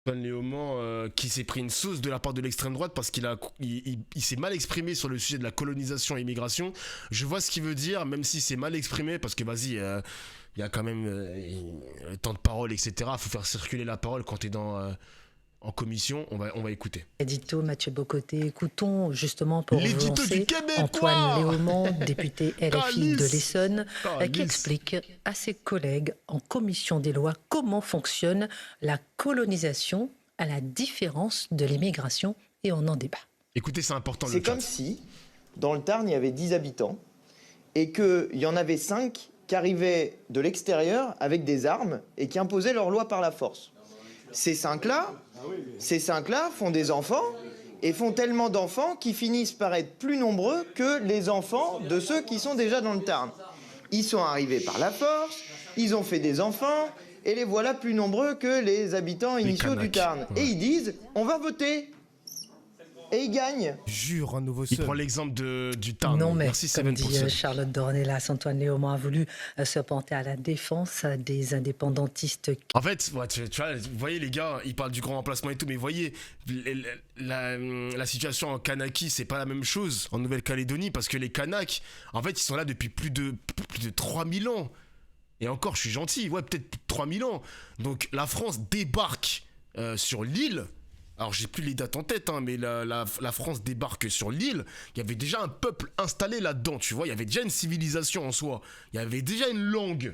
Antoine Léaumont qui s'est pris une sauce de la part de l'extrême droite parce qu'il s'est mal exprimé sur le sujet de la colonisation et immigration. Je vois ce qu'il veut dire, même si c'est mal exprimé, parce que vas-y, il y a quand même temps de parole, etc. Il faut faire circuler la parole quand tu es en commission. On va écouter. Édito Mathieu Bocoté, écoutons justement pour L'édito vous lancer du Québécois Antoine Léaumont, député LFI Calice. de l'Essonne, qui Calice. explique à ses collègues en commission des lois comment fonctionne la colonisation à la différence de l'immigration et on en débat. Écoutez, c'est important. C'est comme si, dans le Tarn, il y avait 10 habitants et qu'il y en avait 5 qui arrivaient de l'extérieur avec des armes et qui imposaient leur loi par la force. Ces 5-là font des enfants et font tellement d'enfants qu'ils finissent par être plus nombreux que les enfants de ceux qui sont déjà dans le Tarn. Ils sont arrivés par la force, ils ont fait des enfants et les voilà plus nombreux que les habitants initiaux du Tarn. Ouais. Et ils disent « on va voter ». Et ils gagnent. Jure un nouveau Il seul. prend l'exemple du Tarn. Non, mais Merci comme Seven pour dit ça. Charlotte Dornelas, Antoine Léaumont a voulu se porter à la défense des indépendantistes. En fait, ouais, tu vois, vous voyez les gars, ils parlent du grand remplacement et tout, mais vous voyez, la situation en Kanaki, c'est pas la même chose en Nouvelle-Calédonie, parce que les Kanaks, en fait, ils sont là depuis plus de 3000 ans. Et encore, je suis gentil, ouais, peut-être plus de 3000 ans. Donc la France débarque sur l'île. Alors j'ai plus les dates en tête, hein, mais la France débarque sur l'île. Il y avait déjà un peuple installé là-dedans, tu vois. Il y avait déjà une civilisation en soi. Il y avait déjà une langue.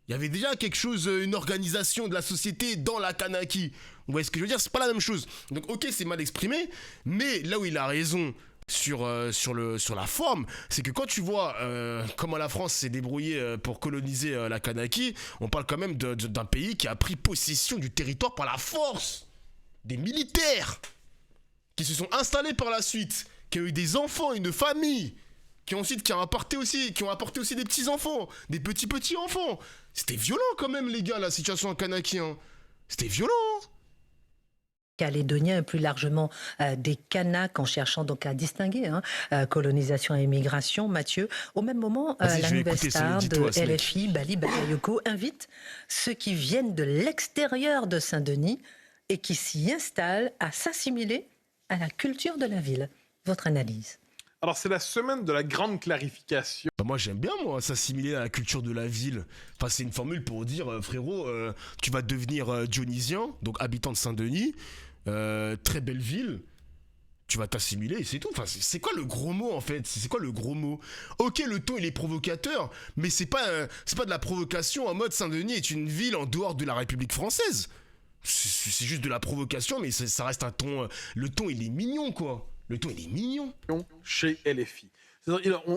Il y avait déjà quelque chose, une organisation de la société dans la Kanaki. Vous voyez ce que je veux dire? C'est pas la même chose. Donc ok, c'est mal exprimé, mais là où il a raison sur la forme, c'est que quand tu vois comment la France s'est débrouillée pour coloniser la Kanaki, on parle quand même d'un pays qui a pris possession du territoire par la force. Des militaires qui se sont installés par la suite, qui ont eu des enfants, une famille, qui ont apporté aussi des petits-enfants, des petits-petits-enfants. C'était violent quand même, les gars, la situation en Kanaki. Hein. C'était violent. Calédoniens et plus largement des Kanaks en cherchant donc à distinguer colonisation et immigration. Mathieu, au même moment, Vas-y, la je vais nouvelle écouter son star édito à de ce mec. LFI, Bali Bakayoko, invite ceux qui viennent de l'extérieur de Saint-Denis et qui s'y installent à s'assimiler à la culture de la ville. Votre analyse? Alors, c'est la semaine de la grande clarification. Bah, moi j'aime bien s'assimiler à la culture de la ville. Enfin c'est une formule pour dire frérot tu vas devenir dionysien, donc habitant de Saint-Denis, très belle ville. Tu vas t'assimiler et c'est tout. Enfin, c'est quoi le gros mot en fait? C'est quoi le gros mot? Ok, le ton il est provocateur, mais c'est pas de la provocation en mode Saint-Denis est une ville en dehors de la République française. C'est juste de la provocation, mais ça reste un ton. Le ton il est mignon quoi. Le ton il est mignon. Chez LFI.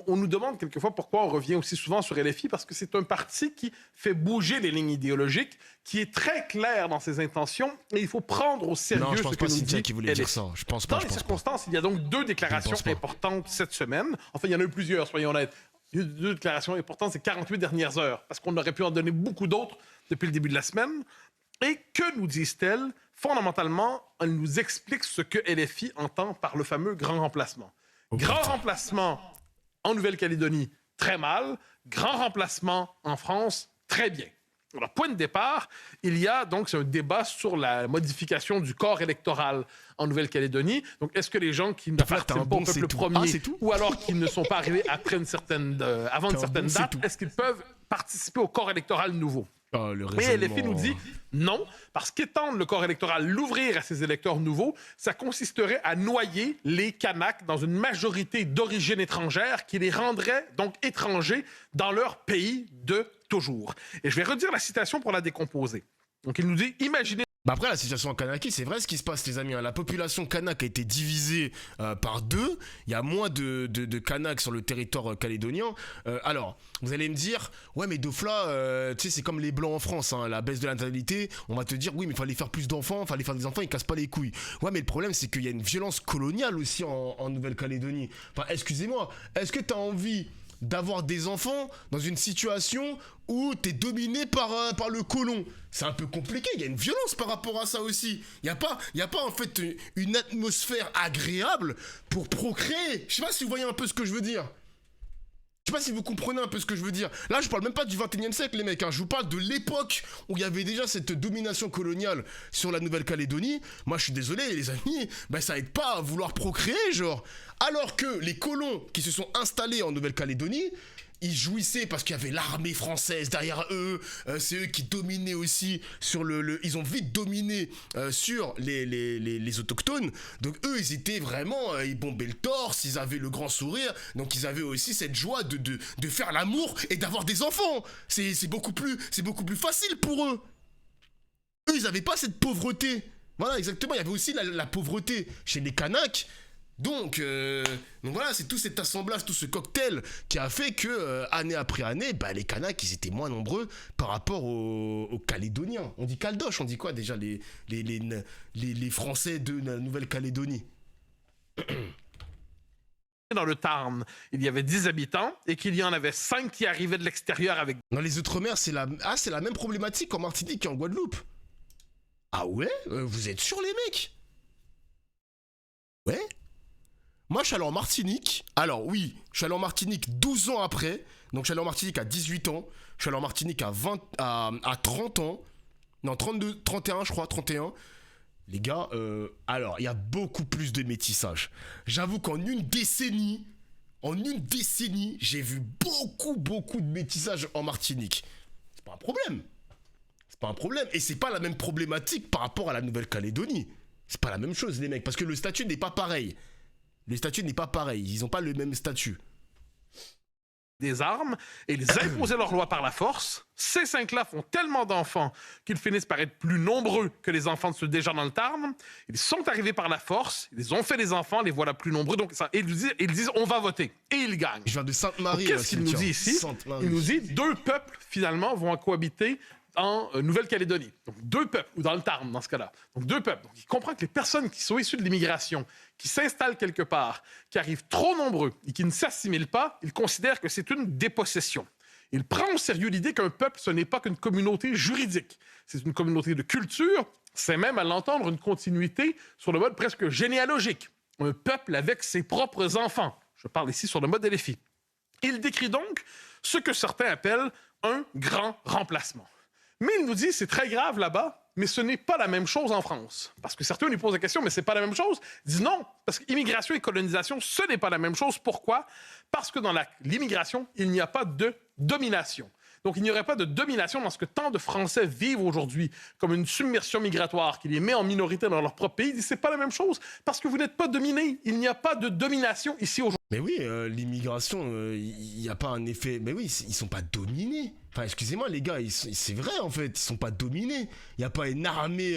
On nous demande quelquefois pourquoi on revient aussi souvent sur LFI, parce que c'est un parti qui fait bouger les lignes idéologiques, qui est très clair dans ses intentions, et il faut prendre au sérieux Non, je pense ce que pas nous Cynthia dit qui voulait dire LFI. ça. Je pense pas. Dans les circonstances, il y a donc deux déclarations pense pas. importantes cette semaine. Enfin, il y en a eu plusieurs, soyons honnêtes. Il y a eu deux déclarations importantes ces 48 dernières heures, parce qu'on aurait pu en donner beaucoup d'autres depuis le début de la semaine. Et que nous disent-elles? Fondamentalement, elles nous expliquent ce que LFI entend par le fameux grand remplacement. Grand remplacement en Nouvelle-Calédonie, très mal. Grand remplacement en France, très bien. Alors, point de départ, il y a donc un débat sur la modification du corps électoral en Nouvelle-Calédonie. Donc, est-ce que les gens qui ne appartiennent pas au peuple premier, ou alors qui ne sont pas arrivés après avant une certaine date, est-ce qu'ils peuvent participer au corps électoral nouveau? Et LFI nous dit non, parce qu'étendre le corps électoral, l'ouvrir à ces électeurs nouveaux, ça consisterait à noyer les Kanaks dans une majorité d'origine étrangère qui les rendrait donc étrangers dans leur pays de toujours. Et je vais redire la citation pour la décomposer. Donc il nous dit, imaginez... Bah après, la situation en Kanaki, c'est vrai ce qui se passe, les amis. Hein. La population kanak a été divisée par deux. Il y a moins de Kanaks sur le territoire calédonien. Alors, vous allez me dire, ouais, mais Dofla, tu sais, c'est comme les Blancs en France, hein, la baisse de la natalité. On va te dire, oui, mais il fallait faire plus d'enfants, il fallait faire des enfants, ils cassent pas les couilles. Ouais, mais le problème, c'est qu'il y a une violence coloniale aussi en Nouvelle-Calédonie. Enfin, excusez-moi, est-ce que tu as envie d'avoir des enfants dans une situation où t'es dominé par le colon? C'est un peu compliqué, il y a une violence par rapport à ça aussi. Il y a pas en fait une atmosphère agréable pour procréer. Je sais pas si vous voyez un peu ce que je veux dire. Je sais pas si vous comprenez un peu ce que je veux dire. Là, je parle même pas du 21e siècle, les mecs. Hein. Je vous parle de l'époque où il y avait déjà cette domination coloniale sur la Nouvelle-Calédonie. Moi, je suis désolé, les amis, ben, ça aide pas à vouloir procréer, genre. Alors que les colons qui se sont installés en Nouvelle-Calédonie, ils jouissaient parce qu'il y avait l'armée française derrière eux, c'est eux qui dominaient aussi sur ils ont vite dominé sur les autochtones, donc eux ils étaient vraiment, ils bombaient le torse, ils avaient le grand sourire, donc ils avaient aussi cette joie de faire l'amour et d'avoir des enfants, c'est beaucoup plus facile pour eux. Eux ils avaient pas cette pauvreté, voilà exactement, il y avait aussi la pauvreté chez les Kanaks. Donc voilà, c'est tout cet assemblage, tout ce cocktail qui a fait que, année après année, bah, les Kanaks, ils étaient moins nombreux par rapport aux Calédoniens. On dit Caldoche, on dit quoi déjà, les Français de la Nouvelle-Calédonie? Dans le Tarn, il y avait 10 habitants et qu'il y en avait 5 qui arrivaient de l'extérieur avec... Dans les Outre-mer, c'est la même problématique en Martinique qu'en Guadeloupe. Ah ouais? Vous êtes sûrs, les mecs? Ouais? Moi, je suis allé en Martinique. Alors, oui, je suis allé en Martinique 12 ans après. Donc, je suis allé en Martinique à 18 ans. Je suis allé en Martinique à 30 ans. Non, 32, 31, je crois, 31. Les gars, alors, il y a beaucoup plus de métissage. J'avoue qu'en une décennie, j'ai vu beaucoup de métissage en Martinique. C'est pas un problème. C'est pas un problème. Et c'est pas la même problématique par rapport à la Nouvelle-Calédonie. C'est pas la même chose, les mecs. Parce que le statut n'est pas pareil. Le statut n'est pas pareil, ils n'ont pas le même statut. Des armes et ils imposaient leur loi par la force. Ces 5-là font tellement d'enfants qu'ils finissent par être plus nombreux que les enfants de ceux déjà dans le Tarn. Ils sont arrivés par la force, ils ont fait des enfants, les voilà plus nombreux. Donc ça, ils disent on va voter et ils gagnent. Je viens de Sainte-Marie. Qu'est-ce qu'il nous dit ici? Il nous dit 2 peuples finalement vont cohabiter en Nouvelle-Calédonie. Donc 2 peuples, ou dans le Tarn dans ce cas-là. Donc 2 peuples. Donc il comprend que les personnes qui sont issues de l'immigration, qui s'installent quelque part, qui arrivent trop nombreux et qui ne s'assimilent pas, il considère que c'est une dépossession. Il prend au sérieux l'idée qu'un peuple, ce n'est pas qu'une communauté juridique. C'est une communauté de culture, c'est même à l'entendre une continuité sur le mode presque généalogique. Un peuple avec ses propres enfants. Je parle ici sur le mode LFI. Il décrit donc ce que certains appellent un grand remplacement. Mais il nous dit, c'est très grave là-bas, mais ce n'est pas la même chose en France. Parce que certains lui posent la question, mais c'est pas la même chose? Il dit non, parce qu'immigration et colonisation, ce n'est pas la même chose. Pourquoi? Parce que dans l'immigration, il n'y a pas de domination. Donc, il n'y aurait pas de domination dans ce que tant de Français vivent aujourd'hui comme une submersion migratoire qui les met en minorité dans leur propre pays. Il dit, c'est pas la même chose parce que vous n'êtes pas dominés. Il n'y a pas de domination ici aujourd'hui. Mais oui, l'immigration, il n'y a pas un effet... Mais oui, ils sont pas dominés. Enfin, excusez-moi, les gars, c'est vrai, en fait, ils sont pas dominés. Il n'y a pas une armée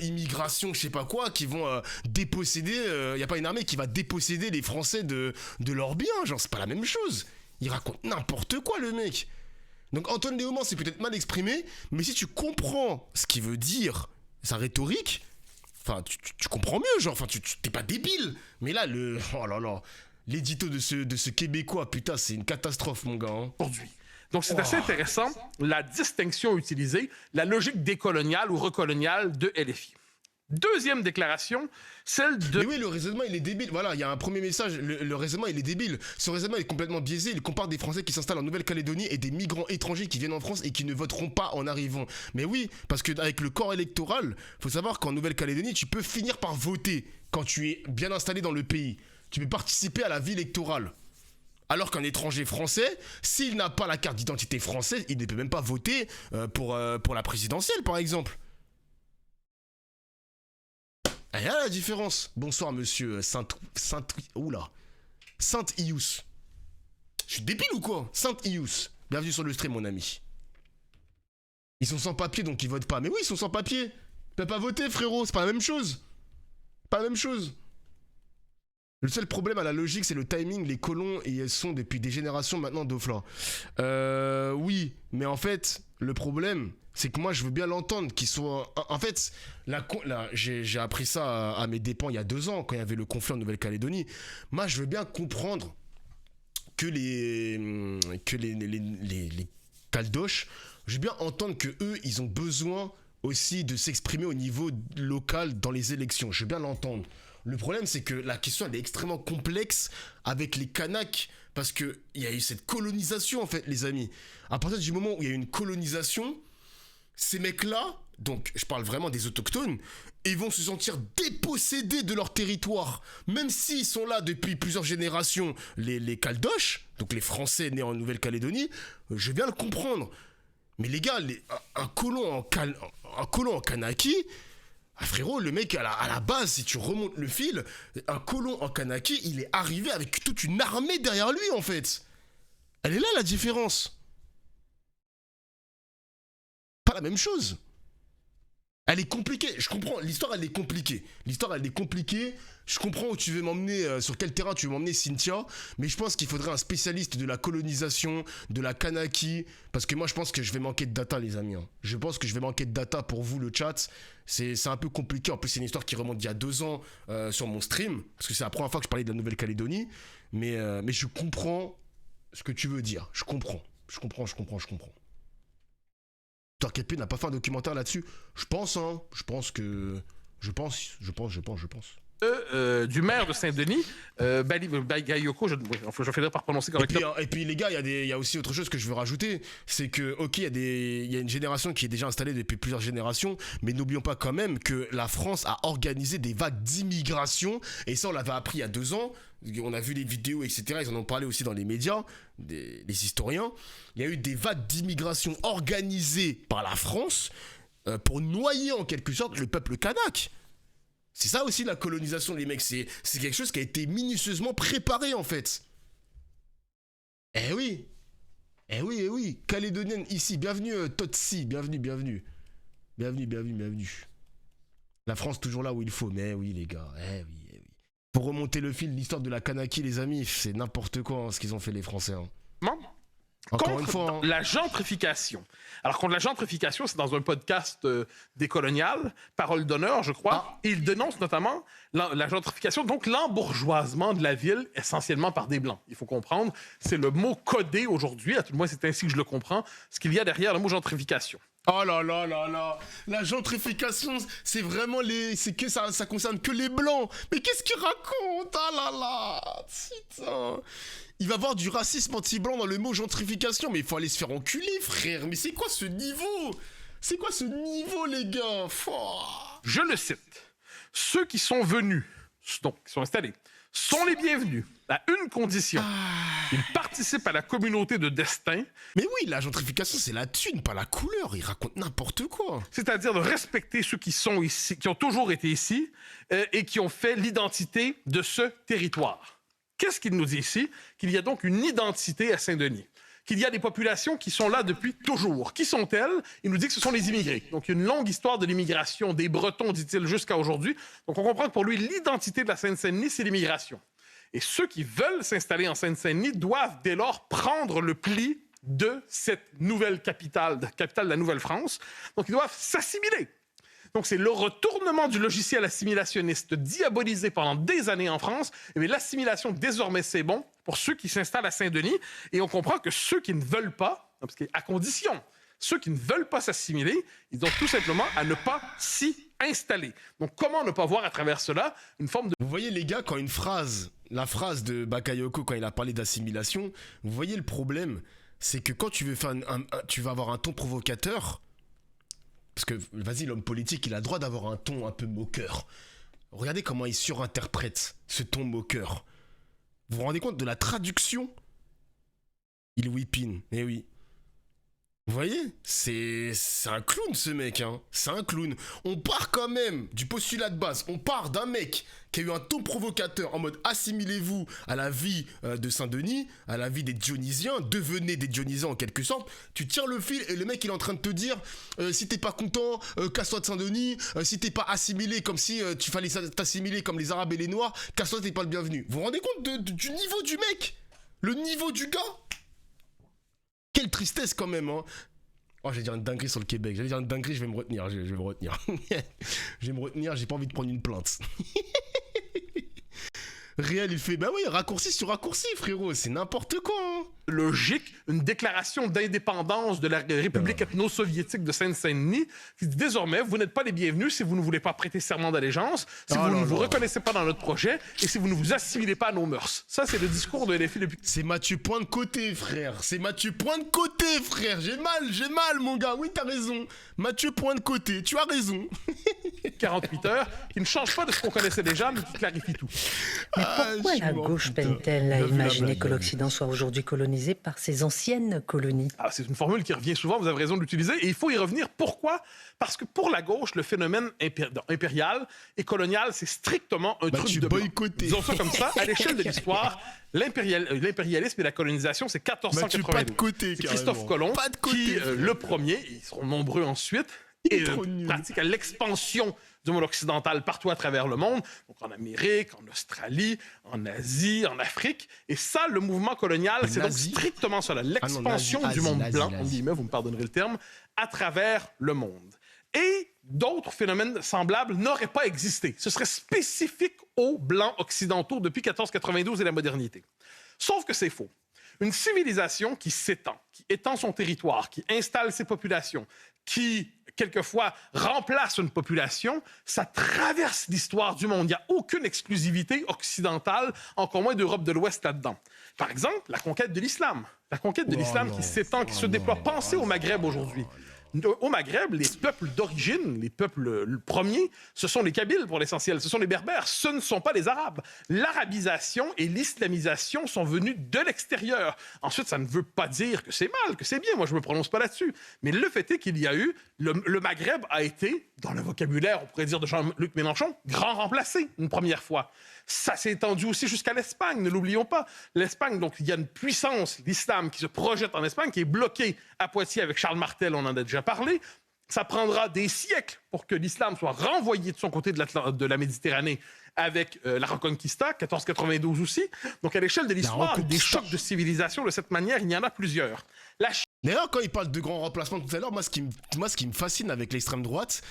immigration, je sais pas quoi, qui vont déposséder... Il n'y a pas une armée qui va déposséder les Français de leurs biens. Genre, c'est pas la même chose. Il raconte n'importe quoi, le mec. Donc, Antoine Léaumont, c'est peut-être mal exprimé, mais si tu comprends ce qu'il veut dire, sa rhétorique... Enfin, tu comprends mieux, genre, enfin, t'es pas débile. Mais là, oh là là, l'édito de ce Québécois, putain, c'est une catastrophe, mon gars. Hein. Aujourd'hui. Donc, c'est assez intéressant, la distinction utilisée, la logique décoloniale ou recoloniale de LFI. Deuxième déclaration, celle de... Mais oui, le raisonnement, il est débile. Voilà, il y a un premier message. Le raisonnement, il est débile. Ce raisonnement est complètement biaisé. Il compare des Français qui s'installent en Nouvelle-Calédonie et des migrants étrangers qui viennent en France et qui ne voteront pas en arrivant. Mais oui, parce qu'avec le corps électoral, faut savoir qu'en Nouvelle-Calédonie, tu peux finir par voter quand tu es bien installé dans le pays. Tu peux participer à la vie électorale. Alors qu'un étranger français, s'il n'a pas la carte d'identité française, il ne peut même pas voter pour la présidentielle, par exemple. Et là, la différence. Bonsoir, monsieur Saint-Ious. Je suis débile ou quoi? Saint-Ious. Bienvenue sur le stream, mon ami. Ils sont sans papier, donc ils votent pas. Mais oui, ils sont sans papier. Ils peuvent pas voter, frérot. C'est pas la même chose. Pas la même chose. Le seul problème à la logique, c'est le timing. Les colons, et elles sont depuis des générations maintenant d'Ofla. Oui, mais en fait, le problème, c'est que moi, je veux bien l'entendre qu'ils soient... En fait, j'ai appris ça à mes dépens il y a 2 ans, quand il y avait le conflit en Nouvelle-Calédonie. Moi, je veux bien comprendre que les Caldoches, je veux bien entendre que eux, ils ont besoin aussi de s'exprimer au niveau local dans les élections. Je veux bien l'entendre. Le problème, c'est que la question, elle est extrêmement complexe avec les Kanaks, parce qu'il y a eu cette colonisation, en fait, les amis. À partir du moment où il y a eu une colonisation, ces mecs-là, donc je parle vraiment des autochtones, ils vont se sentir dépossédés de leur territoire. Même s'ils sont là depuis plusieurs générations, les Caldoches, donc les Français nés en Nouvelle-Calédonie, je viens le comprendre. Mais les gars, un colon en Kanaki, frérot, le mec, à la base, si tu remontes le fil, un colon en Kanaki, il est arrivé avec toute une armée derrière lui, en fait. Elle est là, la différence. Pas la même chose. Elle est compliquée, je comprends, l'histoire elle est compliquée. Je comprends où tu veux m'emmener, sur quel terrain tu veux m'emmener, Cynthia, mais je pense qu'il faudrait un spécialiste de la colonisation, de la Kanaki, parce que moi je pense que je vais manquer de data, les amis. Je pense que je vais manquer de data pour vous, le chat. C'est un peu compliqué, en plus c'est une histoire qui remonte d'il y a 2 ans sur mon stream, parce que c'est la première fois que je parlais de la Nouvelle-Calédonie, mais je comprends ce que tu veux dire, je comprends. Torquepé n'a pas fait un documentaire là-dessus. Je pense. Du maire de Saint-Denis, Bagayoko, je finirai par prononcer correctement. Et puis les gars, il y a aussi autre chose que je veux rajouter, c'est que, ok, il y a une génération qui est déjà installée depuis plusieurs générations, mais n'oublions pas quand même que la France a organisé des vagues d'immigration, et ça on l'avait appris il y a 2 ans, on a vu les vidéos, etc., ils en ont parlé aussi dans les médias, les historiens, il y a eu des vagues d'immigration organisées par la France pour noyer en quelque sorte le peuple kanak. C'est ça aussi la colonisation, les mecs, c'est quelque chose qui a été minutieusement préparé en fait. Eh oui, Calédonienne ici, bienvenue Totsi, bienvenue. La France toujours là où il faut, mais oui les gars, oui. Pour remonter le fil, l'histoire de la Kanaki, les amis, c'est n'importe quoi ce qu'ils ont fait les Français. Non. Encore une fois, la gentrification. Alors, contre la gentrification, c'est dans un podcast décolonial, Parole d'honneur, je crois. Et il dénonce notamment la gentrification, donc l'embourgeoisement de la ville, essentiellement par des Blancs. Il faut comprendre, c'est le mot codé aujourd'hui, à tout le moins c'est ainsi que je le comprends, ce qu'il y a derrière le mot gentrification. Oh là là là là, la gentrification, c'est vraiment c'est que ça concerne que les Blancs. Mais qu'est-ce qu'il raconte? Ah là là, putain. Il va y avoir du racisme anti-blanc dans le mot gentrification, mais il faut aller se faire enculer, frère. Mais c'est quoi ce niveau? Les gars? Je le cite. Ceux qui sont venus, donc qui sont installés, sont les bienvenus, à une condition. Ils participent à la communauté de destin. Mais oui, la gentrification, c'est la thune, pas la couleur. Ils racontent n'importe quoi. C'est-à-dire de respecter ceux qui sont ici, qui ont toujours été ici, et qui ont fait l'identité de ce territoire. Qu'est-ce qu'il nous dit ici? Qu'il y a donc une identité à Saint-Denis. Qu'il y a des populations qui sont là depuis toujours. Qui sont-elles? Il nous dit que ce sont les immigrés. Donc, il y a une longue histoire de l'immigration des Bretons, dit-il, jusqu'à aujourd'hui. Donc, on comprend que pour lui, l'identité de la Seine-Saint-Denis, c'est l'immigration. Et ceux qui veulent s'installer en Seine-Saint-Denis doivent dès lors prendre le pli de cette nouvelle capitale de la Nouvelle-France. Donc, ils doivent s'assimiler. Donc, c'est le retournement du logiciel assimilationniste diabolisé pendant des années en France. Mais l'assimilation, désormais, c'est bon pour ceux qui s'installent à Saint-Denis. Et on comprend que ceux qui ne veulent pas, parce qu'à condition, ceux qui ne veulent pas s'assimiler, ils ont tout simplement à ne pas s'y installer. Donc, comment ne pas voir à travers cela une forme de... Vous voyez, les gars, quand la phrase de Bakayoko, quand il a parlé d'assimilation, vous voyez le problème, c'est que quand tu veux faire tu vas avoir un ton provocateur... Parce que, vas-y, l'homme politique, il a le droit d'avoir un ton un peu moqueur. Regardez comment il surinterprète ce ton moqueur. Vous vous rendez compte de la traduction? Il whippine, eh oui. Vous voyez? C'est un clown, ce mec, hein. C'est un clown. On part quand même du postulat de base. On part d'un mec qui a eu un ton provocateur en mode assimilez-vous à la vie de Saint-Denis, à la vie des Dionysiens, devenez des Dionysiens en quelque sorte. Tu tires le fil et le mec il est en train de te dire si t'es pas content, casse-toi de Saint-Denis, si t'es pas assimilé comme si tu fallait t'assimiler comme les Arabes et les Noirs, casse-toi, t'es pas le bienvenu. Vous vous rendez compte du niveau du mec? Le niveau du gars? Quelle tristesse quand même, hein. Oh, je vais dire une dinguerie sur le Québec. J'allais dire une dinguerie, je vais me retenir. Je vais me retenir. Je vais me retenir, j'ai pas envie de prendre une plainte. Réel, il fait, bah oui, raccourci sur raccourci, frérot. C'est n'importe quoi, hein. logique une déclaration d'indépendance de la République ethno-soviétique de Seine-Saint-Denis qui dit désormais, vous n'êtes pas les bienvenus si vous ne voulez pas prêter serment d'allégeance, si vous ne vous reconnaissez pas dans notre projet et si vous ne vous assimilez pas à nos mœurs. Ça, c'est le discours de LFI depuis... C'est Mathieu Point de côté, frère. C'est Mathieu Point de côté, frère. J'ai mal, mon gars. Oui, t'as raison. Mathieu Point de côté, tu as raison. 48 heures, qui ne change pas de ce qu'on connaissait déjà, mais qui clarifie tout. Mais pourquoi la gauche peine-t-elle à imaginer que l'Occident soit aujourd'hui colonisé par ses anciennes colonies? C'est une formule qui revient souvent, vous avez raison de l'utiliser, et il faut y revenir. Pourquoi? Parce que pour la gauche, le phénomène impérial et colonial, c'est strictement un truc de blanc. Disons ça comme ça, à l'échelle de l'histoire, l'impérialisme et la colonisation, c'est 1492. C'est Christophe Colomb qui, le premier, ils seront nombreux ensuite, et pratique à l'expansion du monde occidental partout à travers le monde, donc en Amérique, en Australie, en Asie, en Afrique. Et ça, le mouvement colonial, c'est donc strictement ça, l'expansion du monde blanc, en guillemets, vous me pardonnerez le terme, à travers le monde. Et d'autres phénomènes semblables n'auraient pas existé. Ce serait spécifique aux Blancs occidentaux depuis 1492 et la modernité. Sauf que c'est faux. Une civilisation qui s'étend, qui étend son territoire, qui installe ses populations, qui, quelquefois, remplace une population, ça traverse l'histoire du monde. Il n'y a aucune exclusivité occidentale, encore moins d'Europe de l'Ouest là-dedans. Par exemple, la conquête de l'islam. La conquête de l'islam qui s'étend, qui se déploie. Pensez au Maghreb aujourd'hui. Au Maghreb, les peuples d'origine, les peuples premiers, ce sont les Kabyles pour l'essentiel, ce sont les Berbères, ce ne sont pas les Arabes. L'arabisation et l'islamisation sont venus de l'extérieur. Ensuite, ça ne veut pas dire que c'est mal, que c'est bien, moi je ne me prononce pas là-dessus. Mais le fait est qu'il y a eu, le Maghreb a été, dans le vocabulaire, on pourrait dire de Jean-Luc Mélenchon, grand remplacé une première fois. Ça s'est étendu aussi jusqu'à l'Espagne, ne l'oublions pas. L'Espagne, donc il y a une puissance, l'islam, qui se projette en Espagne, qui est bloquée à Poitiers avec Charles Martel, on en a déjà parlé. Ça prendra des siècles pour que l'islam soit renvoyé de son côté de la Méditerranée avec la Reconquista, 1492 aussi. Donc à l'échelle de l'histoire, des chocs de civilisation de cette manière, il y en a plusieurs. D'ailleurs, quand il parle de grand remplacement tout à l'heure, moi ce qui me fascine avec l'extrême droite,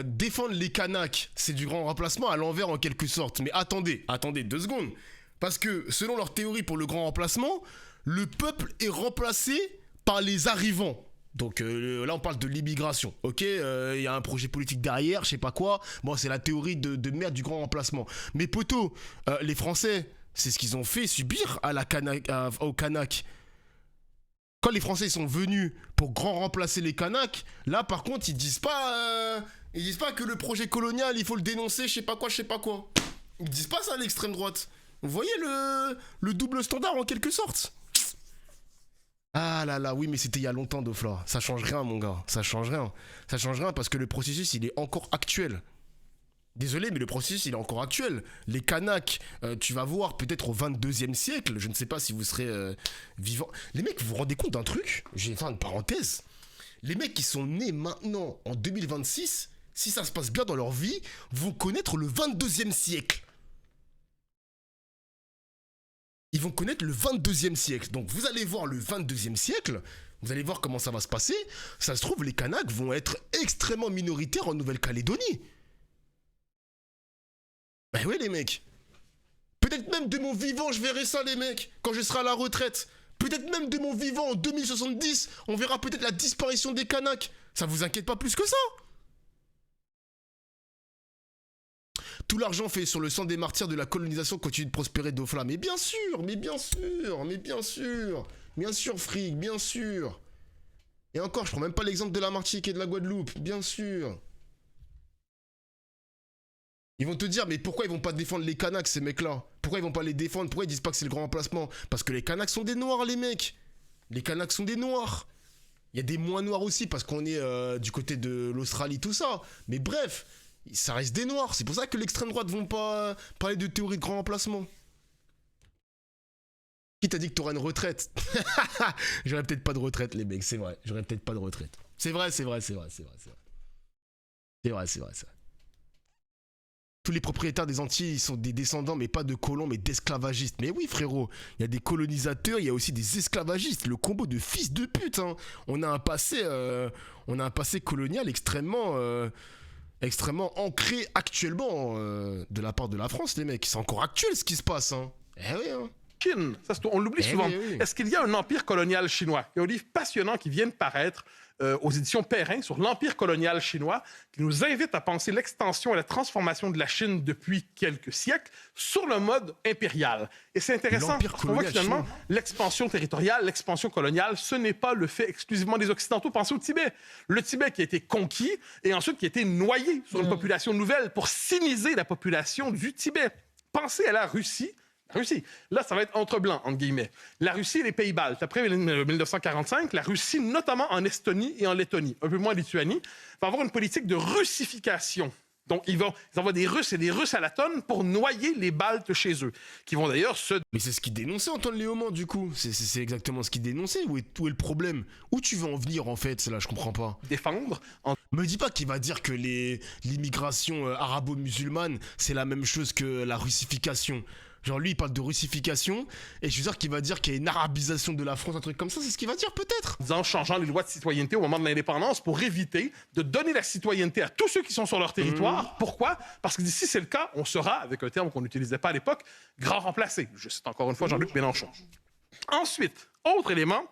défendre les Kanaks, c'est du grand remplacement à l'envers en quelque sorte. Mais attendez 2 secondes. Parce que selon leur théorie pour le grand remplacement, le peuple est remplacé par les arrivants. Donc là on parle de l'immigration, ok, y a un projet politique derrière, je sais pas quoi. Bon, c'est la théorie de merde du grand remplacement. Mais poto, les Français, c'est ce qu'ils ont fait subir aux Kanaks. Quand les Français sont venus pour grand remplacer les Kanaks, là par contre ils disent pas que le projet colonial il faut le dénoncer, je sais pas quoi. Ils disent pas ça à l'extrême droite. Vous voyez le double standard en quelque sorte. Ah là là, oui, mais c'était il y a longtemps, Dofla. Ça change rien, mon gars. Ça change rien parce que le processus, il est encore actuel. Désolé, mais le processus, il est encore actuel. Les Kanaks, tu vas voir peut-être au 22e siècle, je ne sais pas si vous serez vivants. Les mecs, vous vous rendez compte d'un truc? J'ai fait une parenthèse. Les mecs qui sont nés maintenant, en 2026, si ça se passe bien dans leur vie, vont connaître le 22e siècle. Ils vont connaître le 22e siècle. Donc vous allez voir le 22e siècle, vous allez voir comment ça va se passer. Ça se trouve, les Kanaks vont être extrêmement minoritaires en Nouvelle-Calédonie. Ben oui, les mecs. Peut-être même de mon vivant, je verrai ça, les mecs, quand je serai à la retraite. Peut-être même de mon vivant, en 2070, on verra peut-être la disparition des Kanaks. Ça vous inquiète pas plus que ça? Tout l'argent fait sur le sang des martyrs de la colonisation continue de prospérer d'Ofla. Mais bien sûr, fric, bien sûr. Et encore, je prends même pas l'exemple de la Martinique et de la Guadeloupe, bien sûr. Ils vont te dire, mais pourquoi ils vont pas défendre les Kanaks, ces mecs-là? Pourquoi ils vont pas les défendre? Pourquoi ils disent pas que c'est le grand remplacement? Parce que les Kanaks sont des noirs, les mecs. Les Kanaks sont des noirs. Il y a des moins noirs aussi, parce qu'on est du côté de l'Australie, tout ça. Mais bref, ça reste des noirs. C'est pour ça que l'extrême droite vont pas parler de théorie de grand remplacement. Qui t'a dit que t'auras une retraite? J'aurais peut-être pas de retraite, les mecs, c'est vrai. J'aurais peut-être pas de retraite. C'est vrai. Tous les propriétaires des Antilles, ils sont des descendants, mais pas de colons, mais d'esclavagistes. Mais oui, frérot, il y a des colonisateurs, il y a aussi des esclavagistes. Le combo de fils de pute, hein. On a un passé colonial extrêmement ancré actuellement de la part de la France, les mecs. C'est encore actuel ce qui se passe, hein. Eh oui, hein. Chine. Ça, on l'oublie souvent. Oui. Est-ce qu'il y a un empire colonial chinois? Il y a un livre passionnant qui vient de paraître aux éditions Perrin sur l'empire colonial chinois qui nous invite à penser l'extension et la transformation de la Chine depuis quelques siècles sur le mode impérial. Et c'est intéressant parce qu'on voit que finalement, l'expansion territoriale, l'expansion coloniale, ce n'est pas le fait exclusivement des Occidentaux. Pensez au Tibet. Le Tibet qui a été conquis et ensuite qui a été noyé sur une population nouvelle pour siniser la population du Tibet. Pensez à la Russie. Là, ça va être entre blancs, entre guillemets. La Russie et les Pays-Baltes. Après 1945, la Russie, notamment en Estonie et en Lettonie, un peu moins en Lituanie, va avoir une politique de russification. Donc, ils envoient des Russes et des Russes à la tonne pour noyer les Baltes chez eux, qui vont d'ailleurs se... Mais c'est ce qu'il dénonçait, Antoine Léaumont, du coup. C'est exactement ce qu'il dénonçait. Où est le problème? Où tu veux en venir, en fait? Là, je comprends pas. défendre. Me dis pas qu'il va dire que l'immigration arabo-musulmane, c'est la même chose que la russification. Genre lui il parle de russification et je veux dire qu'il va dire qu'il y a une arabisation de la France, un truc comme ça, c'est ce qu'il va dire peut-être. En changeant les lois de citoyenneté au moment de l'indépendance pour éviter de donner la citoyenneté à tous ceux qui sont sur leur territoire. Pourquoi? Parce que si c'est le cas, on sera, avec un terme qu'on n'utilisait pas à l'époque, grand remplacé. Je cite encore une fois Jean-Luc Mélenchon. Ensuite, autre élément,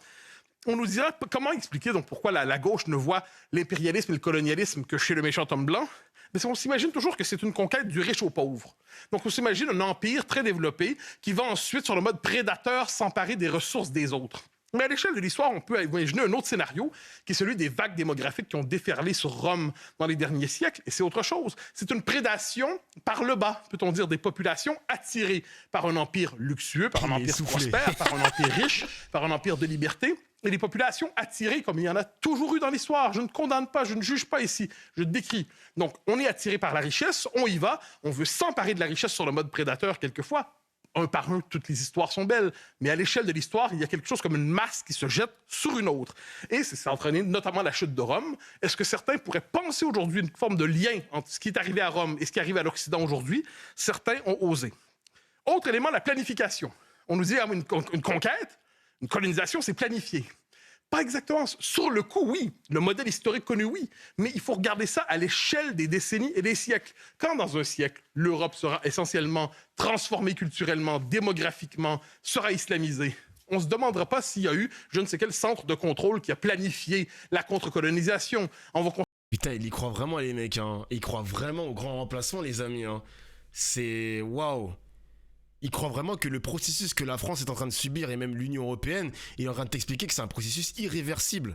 on nous dira comment expliquer donc pourquoi la gauche ne voit l'impérialisme et le colonialisme que chez le méchant homme blanc. Mais on s'imagine toujours que c'est une conquête du riche au pauvre. Donc on s'imagine un empire très développé qui va ensuite, sur le mode prédateur, s'emparer des ressources des autres. Mais à l'échelle de l'histoire, on peut imaginer un autre scénario qui est celui des vagues démographiques qui ont déferlé sur Rome dans les derniers siècles. Et c'est autre chose. C'est une prédation par le bas, peut-on dire, des populations attirées par un empire luxueux, par un empire prospère, par un empire riche, par un empire de liberté. Et les populations attirées, comme il y en a toujours eu dans l'histoire. Je ne condamne pas, je ne juge pas ici, je décris. Donc, on est attiré par la richesse, on y va, on veut s'emparer de la richesse sur le mode prédateur quelquefois. Un par un, toutes les histoires sont belles, mais à l'échelle de l'histoire, il y a quelque chose comme une masse qui se jette sur une autre. Et c'est entraîné notamment la chute de Rome. Est-ce que certains pourraient penser aujourd'hui une forme de lien entre ce qui est arrivé à Rome et ce qui arrive à l'Occident aujourd'hui? Certains ont osé. Autre élément, la planification. On nous dit une conquête, une colonisation, c'est planifié. Pas exactement. Sur le coup, oui. Le modèle historique connu, oui. Mais il faut regarder ça à l'échelle des décennies et des siècles. Quand, dans un siècle, l'Europe sera essentiellement transformée culturellement, démographiquement, sera islamisée, on ne se demandera pas s'il y a eu je ne sais quel centre de contrôle qui a planifié la contre-colonisation. Putain, il y croit vraiment, les mecs. Hein. Il croit vraiment au grand remplacement, les amis. Hein. C'est... Waouh. Il croit vraiment que le processus que la France est en train de subir, et même l'Union européenne, il est en train de t'expliquer que c'est un processus irréversible.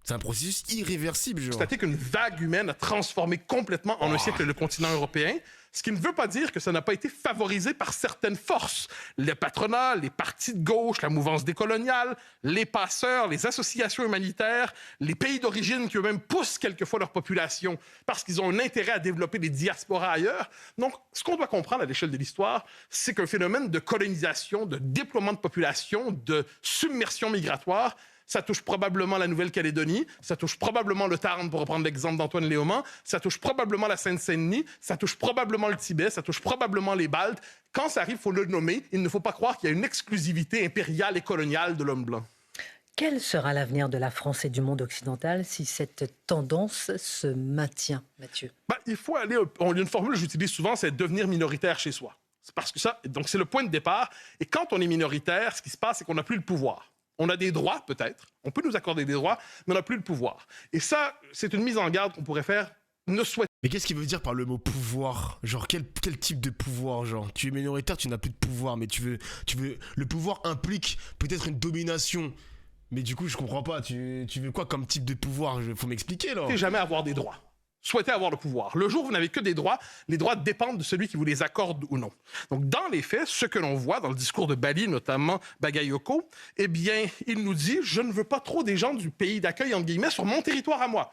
C'est un processus irréversible, genre. Constater qu'une vague humaine a transformé complètement en un siècle le continent européen, ce qui ne veut pas dire que ça n'a pas été favorisé par certaines forces. Les patronats, les partis de gauche, la mouvance décoloniale, les passeurs, les associations humanitaires, les pays d'origine qui eux-mêmes poussent quelquefois leur population parce qu'ils ont un intérêt à développer des diasporas ailleurs. Donc, ce qu'on doit comprendre à l'échelle de l'histoire, c'est qu'un phénomène de colonisation, de déploiement de population, de submersion migratoire, ça touche probablement la Nouvelle-Calédonie, ça touche probablement le Tarn, pour reprendre l'exemple d'Antoine Léaumont, ça touche probablement la Seine-Saint-Denis, ça touche probablement le Tibet, ça touche probablement les Baltes. Quand ça arrive, il faut le nommer. Il ne faut pas croire qu'il y a une exclusivité impériale et coloniale de l'homme blanc. Quel sera l'avenir de la France et du monde occidental si cette tendance se maintient, Mathieu? Il faut aller... Il y a une formule que j'utilise souvent, c'est devenir minoritaire chez soi. C'est parce que ça... Donc, c'est le point de départ. Et quand on est minoritaire, ce qui se passe, c'est qu'on n'a plus le pouvoir. On a des droits, peut-être. On peut nous accorder des droits, mais on n'a plus le pouvoir. Et ça, c'est une mise en garde qu'on pourrait faire. Ne souhaite. Mais qu'est-ce qu'il veut dire par le mot pouvoir? Genre, quel type de pouvoir? Genre, tu es minoritaire, tu n'as plus de pouvoir, mais tu veux... Le pouvoir implique peut-être une domination. Mais du coup, je comprends pas. Tu veux quoi comme type de pouvoir? Faut m'expliquer, là. Jamais avoir des droits. Souhaitez avoir le pouvoir. Le jour où vous n'avez que des droits, les droits dépendent de celui qui vous les accorde ou non. Donc, dans les faits, ce que l'on voit dans le discours de Bali, notamment Bagayoko, eh bien, il nous dit « Je ne veux pas trop des gens du pays d'accueil, entre guillemets, sur mon territoire à moi. »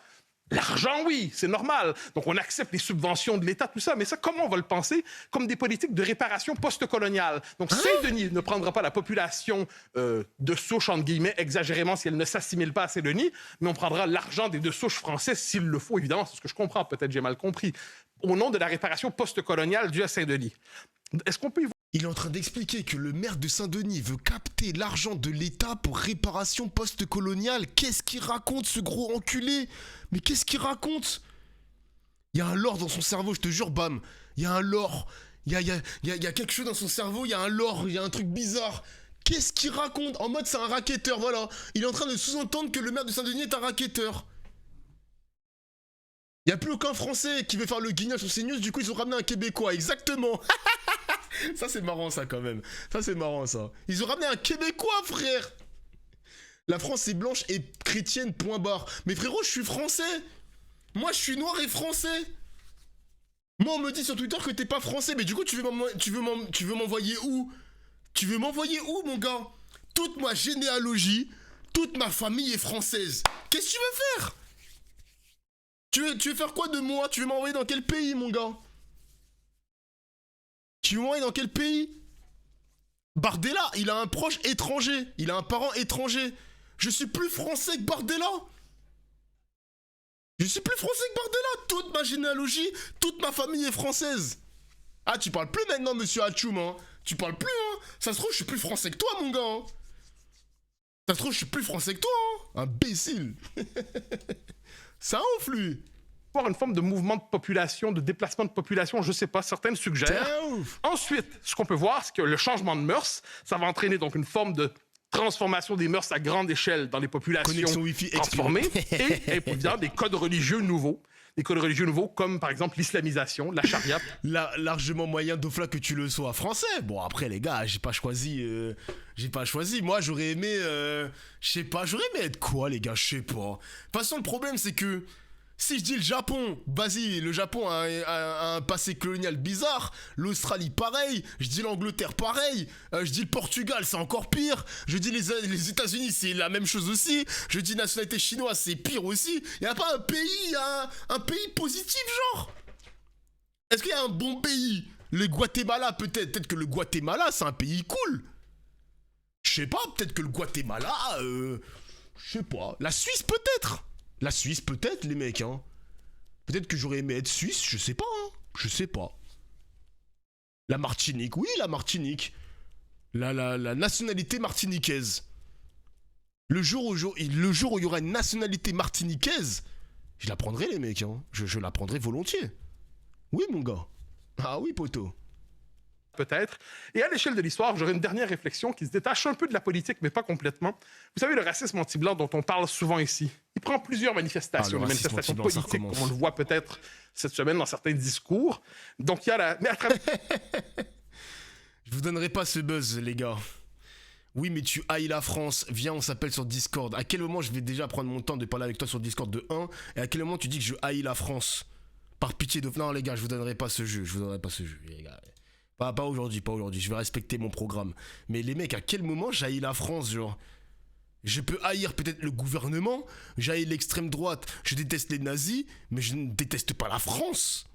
L'argent, oui, c'est normal. Donc, on accepte les subventions de l'État, tout ça. Mais ça, comment on va le penser? Comme des politiques de réparation post-coloniale. Donc, Saint-Denis ne prendra pas la population de souche, entre guillemets, exagérément, si elle ne s'assimile pas à Saint-Denis, mais on prendra l'argent des deux souches françaises, s'il le faut, évidemment. C'est ce que je comprends. Peut-être j'ai mal compris. Au nom de la réparation post-coloniale due à Saint-Denis. Est-ce qu'on peut y voir? Il est en train d'expliquer que le maire de Saint-Denis veut capter l'argent de l'État pour réparation post-coloniale. Qu'est-ce qu'il raconte, ce gros enculé? Mais qu'est-ce qu'il raconte? Il y a un lore dans son cerveau, je te jure, bam. Il y a un lore. y a quelque chose dans son cerveau, il y a un lore, il y a un truc bizarre. Qu'est-ce qu'il raconte? En mode c'est un racketteur, voilà. Il est en train de sous-entendre que le maire de Saint-Denis est un racketteur. Il n'y a plus aucun Français qui veut faire le guignol sur CNews, du coup ils ont ramené un Québécois, exactement. Ça c'est marrant ça quand même. Ça c'est marrant ça. Ils ont ramené un Québécois, frère. La France est blanche et chrétienne, point barre. Mais frérot, je suis français. Moi je suis noir et français. Moi on me dit sur Twitter que t'es pas français, mais du coup tu veux m'envoyer où? Tu veux m'envoyer où, mon gars? Toute ma généalogie, toute ma famille est française. Qu'est-ce que tu veux faire? Tu veux faire quoi de moi? Tu veux m'envoyer dans quel pays, mon gars? Tu veux m'envoyer dans quel pays? Bardella, il a un proche étranger. Il a un parent étranger. Je suis plus français que Bardella. Je suis plus français que Bardella. Toute ma généalogie, toute ma famille est française. Ah, tu parles plus maintenant, monsieur Hachoum, hein? Tu parles plus, hein? Ça se trouve, je suis plus français que toi, mon gars, hein? Ça se trouve, je suis plus français que toi, hein? Imbécile. Ça ouf, lui. Avoir une forme de mouvement de population, de déplacement de population, je sais pas, certaines suggèrent. Ensuite, ce qu'on peut voir, c'est que le changement de mœurs, ça va entraîner donc une forme de transformation des mœurs à grande échelle dans les populations transformées et évidemment des codes religieux nouveaux. Des codes religieux nouveaux comme par exemple l'islamisation, la charia. Largement moyen d'Ofla que tu le sois français. Bon après les gars, j'ai pas choisi. Moi j'aurais aimé, je sais pas, j'aurais aimé être quoi les gars, je sais pas. De toute façon le problème c'est que si je dis le Japon, vas-y, le Japon a un passé colonial bizarre, l'Australie pareil, je dis l'Angleterre pareil, je dis le Portugal c'est encore pire, je dis les États-Unis c'est la même chose aussi, je dis nationalité chinoise c'est pire aussi, y a pas un pays positif genre? Est-ce qu'il y a un bon pays? Le Guatemala peut-être que le Guatemala c'est un pays cool. Je sais pas, peut-être que le Guatemala, je sais pas, la Suisse peut-être. La Suisse, peut-être, les mecs, hein. Peut-être que j'aurais aimé être suisse, je sais pas, hein. Je sais pas. La Martinique, oui, la Martinique. La nationalité martiniquaise. Le jour où il y aura une nationalité martiniquaise, je la prendrai, les mecs, hein. Je la prendrai volontiers. Oui, mon gars. Ah oui, poteau. Peut-être. Et à l'échelle de l'histoire, j'aurais une dernière réflexion qui se détache un peu de la politique, mais pas complètement. Vous savez, le racisme anti-blanc dont on parle souvent ici, il prend plusieurs manifestations, des manifestations politiques, comme on le voit peut-être cette semaine dans certains discours. Donc il y a la... Mais à travers... Je vous donnerai pas ce buzz, les gars. Oui, mais tu haïs la France. Viens, on s'appelle sur Discord. À quel moment je vais déjà prendre mon temps de parler avec toi sur Discord de 1? Et à quel moment tu dis que je haïs la France? Par pitié de... Non, les gars, je vous donnerai pas ce jeu. Les gars. Pas aujourd'hui. Je vais respecter mon programme. Mais les mecs, à quel moment j'haïs la France, genre? Je peux haïr peut-être le gouvernement, j'haïs l'extrême droite, je déteste les nazis, mais je ne déteste pas la France.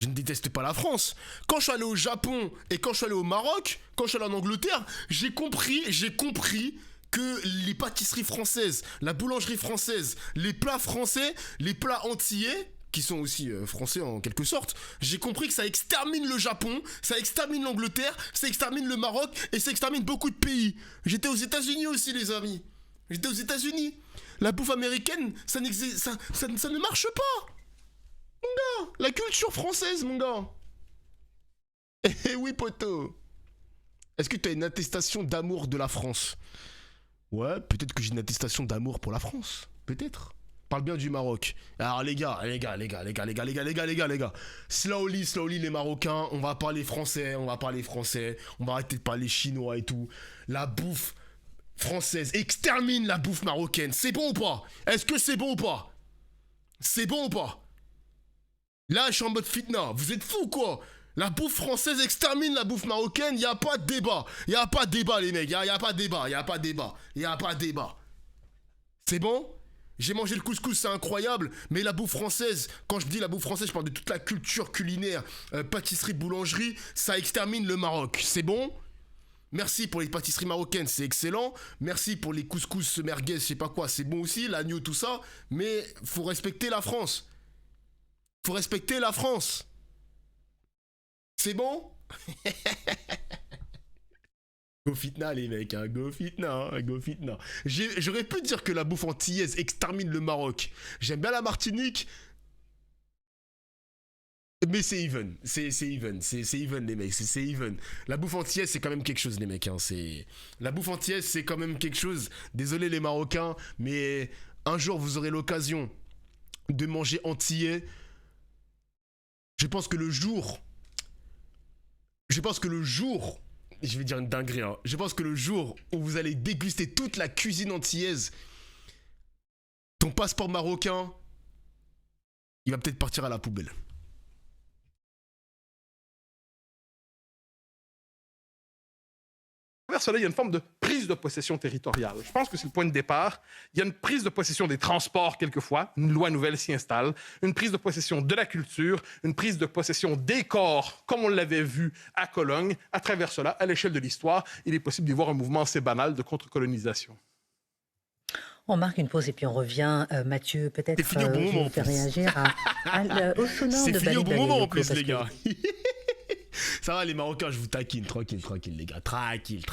Je ne déteste pas la France. Quand je suis allé au Japon et quand je suis allé au Maroc, quand je suis allé en Angleterre, j'ai compris que les pâtisseries françaises, la boulangerie française, les plats français, les plats antillais, qui sont aussi français en quelque sorte, j'ai compris que ça extermine le Japon, ça extermine l'Angleterre, ça extermine le Maroc et ça extermine beaucoup de pays. J'étais aux États-Unis aussi, les amis. J'étais aux États-Unis. La bouffe américaine, ça ne marche pas. Mon gars, la culture française, mon gars. Eh oui, poteau. Est-ce que tu as une attestation d'amour de la France? Ouais, peut-être que j'ai une attestation d'amour pour la France. Peut-être. Parle bien du Maroc. Alors les gars. Slowly, les Marocains, on va parler français, on va arrêter de parler chinois et tout. La bouffe française extermine la bouffe marocaine. C'est bon ou pas? Est-ce que c'est bon ou pas? C'est bon ou pas? Là, je suis en mode fitna. Vous êtes fous quoi? La bouffe française extermine la bouffe marocaine, y a pas de débat. Y a pas de débat, les mecs. Y a pas de débat. C'est bon? J'ai mangé le couscous, c'est incroyable, mais la bouffe française, quand je dis la bouffe française, je parle de toute la culture culinaire, pâtisserie, boulangerie, ça extermine le Maroc. C'est bon? Merci pour les pâtisseries marocaines, c'est excellent. Merci pour les couscous merguez, je sais pas quoi, c'est bon aussi, l'agneau, tout ça. Mais faut respecter la France. C'est bon? Go fitna les mecs, hein. Go fitna. J'aurais pu dire que la bouffe antillaise extermine le Maroc. J'aime bien la Martinique, Mais c'est even, c'est even, c'est even les mecs, c'est even. La bouffe antillaise c'est quand même quelque chose les mecs, hein. La bouffe antillaise c'est quand même quelque chose. Désolé les Marocains, mais un jour vous aurez l'occasion de manger antillais. Je pense que le jour, je vais dire une dinguerie, hein. Je pense que le jour où vous allez déguster toute la cuisine antillaise, ton passeport marocain, il va peut-être partir à la poubelle. Vers cela, il y a une forme de prise de possession territoriale. Je pense que c'est le point de départ. Il y a une prise de possession des transports quelquefois, une loi nouvelle s'y installe, une prise de possession de la culture, une prise de possession des corps, comme on l'avait vu à Cologne. À travers cela, à l'échelle de l'histoire, il est possible d'y voir un mouvement assez banal de contre-colonisation. On marque une pause et puis on revient. Mathieu, peut-être fini au bon moment, vous faire réagir au sonore de C'est fini au bon Balibali moment en Loco, plus parce les que- gars. Ça va les Marocains, je vous taquine, tranquille les gars, tranquille.